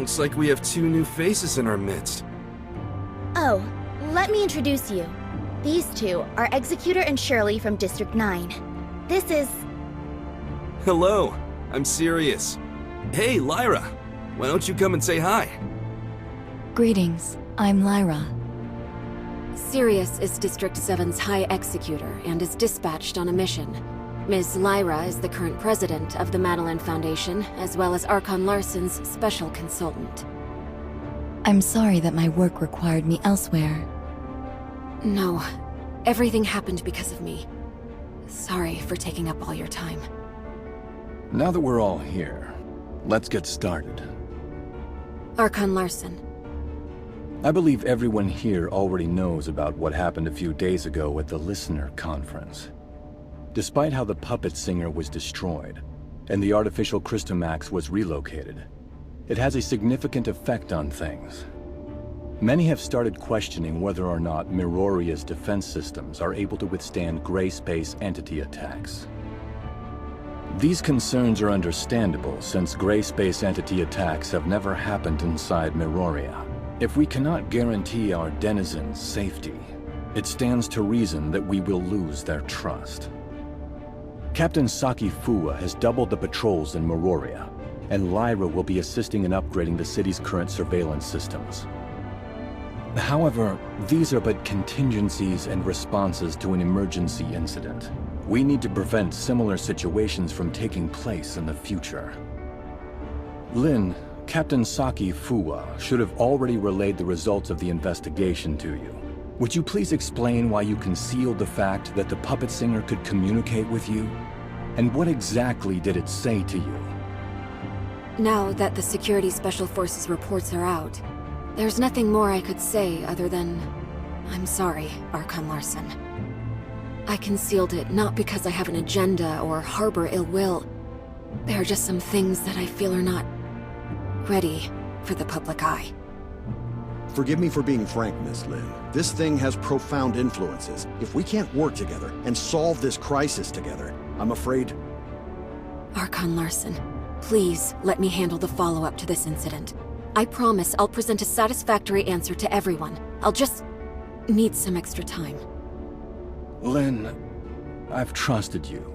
Looks like we have two new faces in our midst. Oh, let me introduce you. These two are Executor and Shirley from District 9. This is... Hello, I'm Sirius. Hey, Lyra. Why don't you come and say hi? Greetings, I'm Lyra. Sirius is District 7's High Executor and is dispatched on a mission. Ms. Lyra is the current president of the Madeline Foundation, as well as Archon Larson's special consultant. I'm sorry that my work required me elsewhere. No, everything happened because of me. Sorry for taking up all your time. Now that we're all here, let's get started. Archon Larson. I believe everyone here already knows about what happened a few days ago at the Listener Conference. Despite how the puppet singer was destroyed, and the artificial Christomax was relocated, it has a significant effect on things. Many have started questioning whether or not Miroria's defense systems are able to withstand gray space entity attacks. These concerns are understandable since gray space entity attacks have never happened inside Miroria. If we cannot guarantee our denizens' safety, it stands to reason that we will lose their trust. Captain Saki Fuwa has doubled the patrols in Miroria, and Lyra will be assisting in upgrading the city's current surveillance systems. However, these are but contingencies and responses to an emergency incident. We need to prevent similar situations from taking place in the future. Lin, Captain Saki Fuwa should have already relayed the results of the investigation to you. Would you please explain why you concealed the fact that the puppet singer could communicate with you? And what exactly did it say to you? Now that the Security Special Forces reports are out, there's nothing more I could say other than... I'm sorry, Archon Larson. I concealed it not because I have an agenda or harbor ill will. There are just some things that I feel are not ready for the public eye. Forgive me for being frank, Miss Lin. This thing has profound influences. If we can't work together and solve this crisis together, I'm afraid... Archon Larson, please let me handle the follow-up to this incident. I promise I'll present a satisfactory answer to everyone. I'll just need some extra time. Lin, I've trusted you,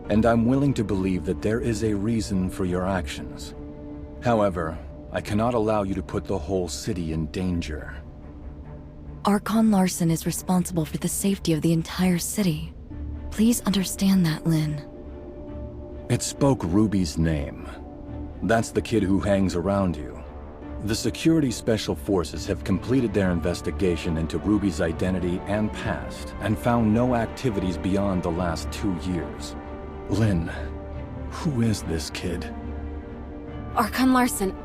and I'm willing to believe that there is a reason for your actions. However, I cannot allow you to put the whole city in danger. Archon Larson is responsible for the safety of the entire city. Please understand that, Lin. It spoke Ruby's name. That's the kid who hangs around you. The Security Special Forces have completed their investigation into Ruby's identity and past, and found no activities beyond the last 2 years. Lin, who is this kid? Archon Larson,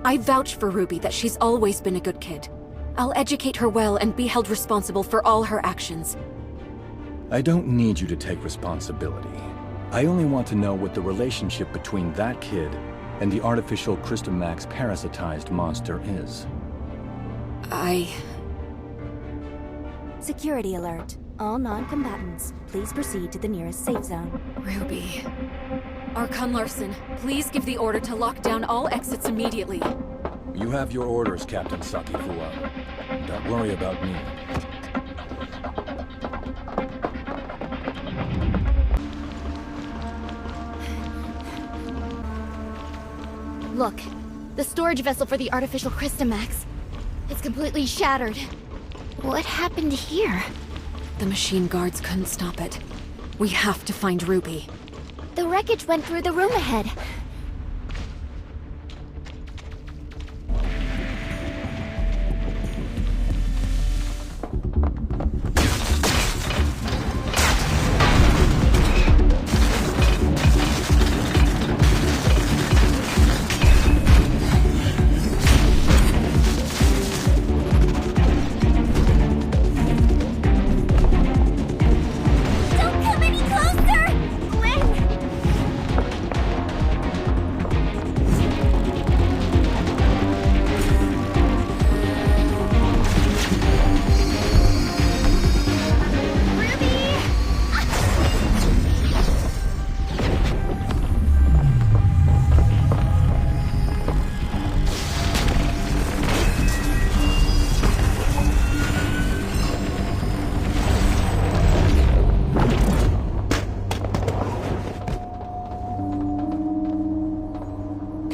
I vouch for Ruby that she's always been a good kid. I'll educate her well and be held responsible for all her actions. I don't need you to take responsibility. I only want to know what the relationship between that kid and the artificial Christomax parasitized monster is. Security alert. All non-combatants, please proceed to the nearest safe zone. Ruby. Archon Larson, please give the order to lock down all exits immediately. You have your orders, Captain Saki Fuwa. Don't worry about me. Look, the storage vessel for the artificial Christomax. It's completely shattered. What happened here? The machine guards couldn't stop it. We have to find Ruby. The wreckage went through the room ahead.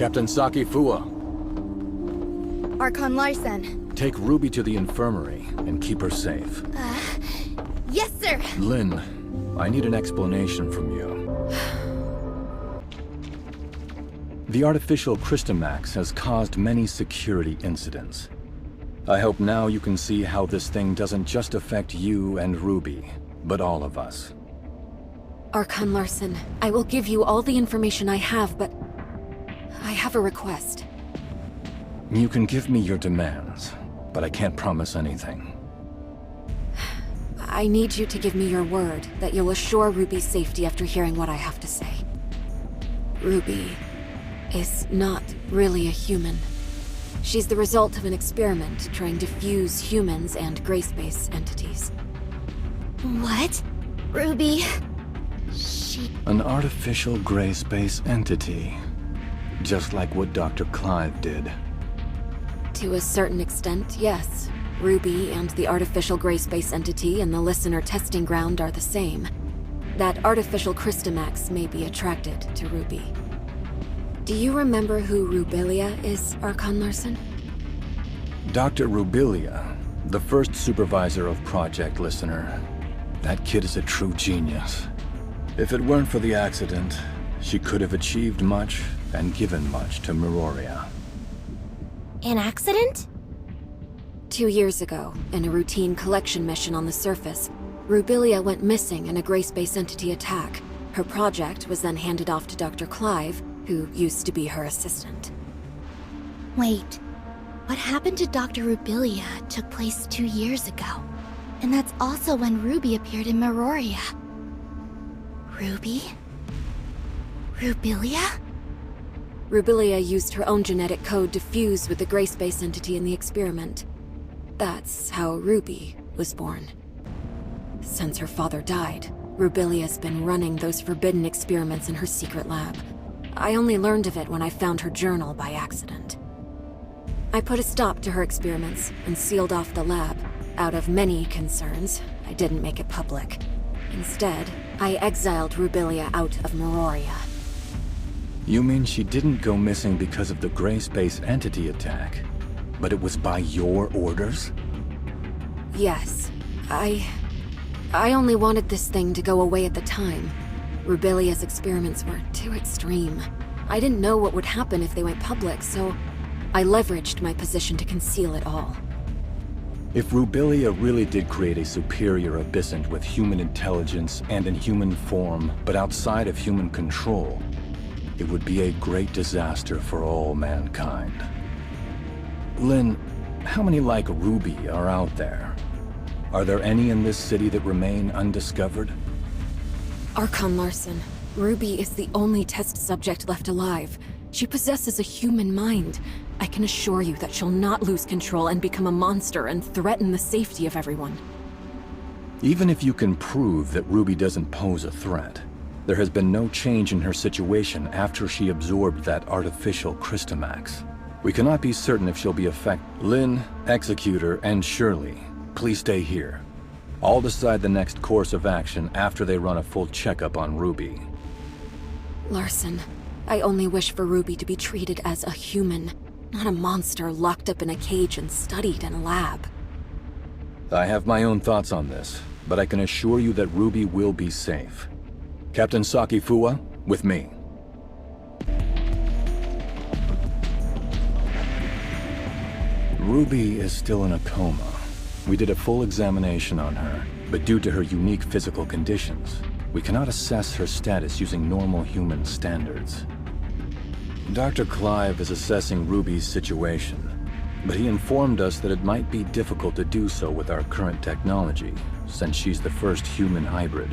Captain Saki Fua, Archon Larson. take Ruby to the infirmary and keep her safe. Yes, sir! Lynn, I need an explanation from you. The artificial Christomax has caused many security incidents. I hope now you can see how this thing doesn't just affect you and Ruby, but all of us. Archon Larson, I will give you all the information I have, but I have a request. You can give me your demands, but I can't promise anything. I need you to give me your word that you'll assure Ruby's safety after hearing what I have to say. Ruby is not really a human. She's the result of an experiment trying to fuse humans and gray space entities. What? Ruby... An artificial gray space entity. Just like what Dr. Clive did. To a certain extent, yes. Ruby and the artificial gray space entity in the listener testing ground are the same. That artificial Christomax may be attracted to Ruby. Do you remember who Rubilia is, Archon Larson? Dr. Rubilia, the first supervisor of Project Listener. That kid is a true genius. If it weren't for the accident, she could have achieved much and given much to Meroria. An accident? 2 years ago, in a routine collection mission on the surface, Rubilia went missing in a gray space entity attack. Her project was then handed off to Dr. Clive, who used to be her assistant. Wait, what happened to Dr. Rubilia took place 2 years ago. And that's also when Ruby appeared in Meroria. Ruby? Rubilia? Rubilia used her own genetic code to fuse with the gray space entity in the experiment. That's how Ruby was born. Since her father died, Rubilia's been running those forbidden experiments in her secret lab. I only learned of it when I found her journal by accident. I put a stop to her experiments and sealed off the lab. Out of many concerns, I didn't make it public. Instead, I exiled Rubilia out of Meroria. You mean she didn't go missing because of the gray space entity attack, but it was by your orders? Yes. I only wanted this thing to go away at the time. Rubilia's experiments were too extreme. I didn't know what would happen if they went public, so I leveraged my position to conceal it all. If Rubilia really did create a superior abyssant with human intelligence and in human form, but outside of human control, it would be a great disaster for all mankind. Lynn, how many like Ruby are out there? Are there any in this city that remain undiscovered? Archon Larson, Ruby is the only test subject left alive. She possesses a human mind. I can assure you that she'll not lose control and become a monster and threaten the safety of everyone. Even if you can prove that Ruby doesn't pose a threat, there has been no change in her situation after she absorbed that artificial Christomax. We cannot be certain if she'll be affected. Lynn, Executor, and Shirley, please stay here. I'll decide the next course of action after they run a full checkup on Ruby. Larson, I only wish for Ruby to be treated as a human, not a monster locked up in a cage and studied in a lab. I have my own thoughts on this, but I can assure you that Ruby will be safe. Captain Saki Fua, with me. Ruby is still in a coma. We did a full examination on her, but due to her unique physical conditions, we cannot assess her status using normal human standards. Dr. Clive is assessing Ruby's situation, but he informed us that it might be difficult to do so with our current technology, since she's the first human hybrid.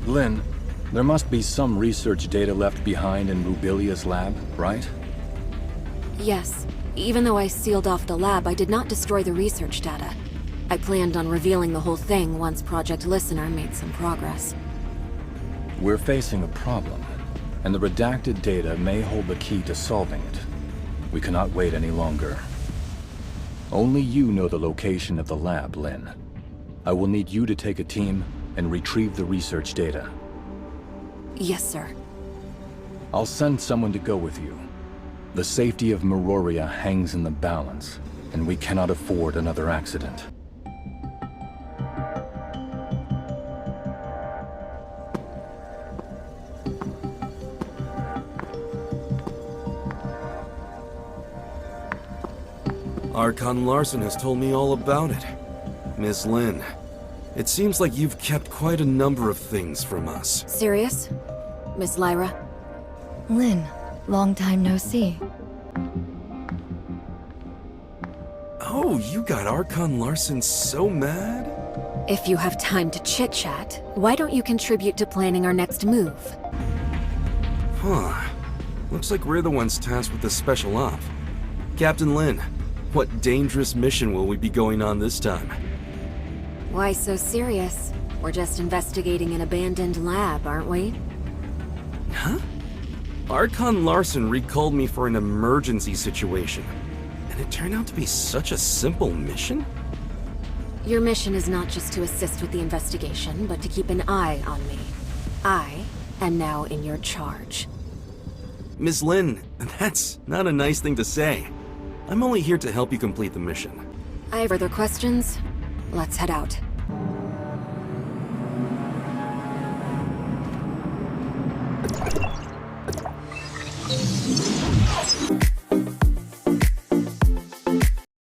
Lynn, there must be some research data left behind in Rubilia's lab, right? Yes. Even though I sealed off the lab, I did not destroy the research data. I planned on revealing the whole thing once Project Listener made some progress. We're facing a problem, and the redacted data may hold the key to solving it. We cannot wait any longer. Only you know the location of the lab, Lynn. I will need you to take a team and retrieve the research data. Yes, sir. I'll send someone to go with you. The safety of Meroria hangs in the balance, and we cannot afford another accident. Archon Larson has told me all about it. Miss Lin, it seems like you've kept quite a number of things from us. Serious? Miss Lyra? Lynn, long time no see. Oh, you got Archon Larson so mad? If you have time to chit-chat, why don't you contribute to planning our next move? Huh. Looks like we're the ones tasked with this special op. Captain Lin, what dangerous mission will we be going on this time? Why so serious? We're just investigating an abandoned lab, aren't we? Huh? Archon Larson recalled me for an emergency situation. And it turned out to be such a simple mission? Your mission is not just to assist with the investigation, but to keep an eye on me. I am now in your charge. Ms. Lin, that's not a nice thing to say. I'm only here to help you complete the mission. I have further questions. Let's head out.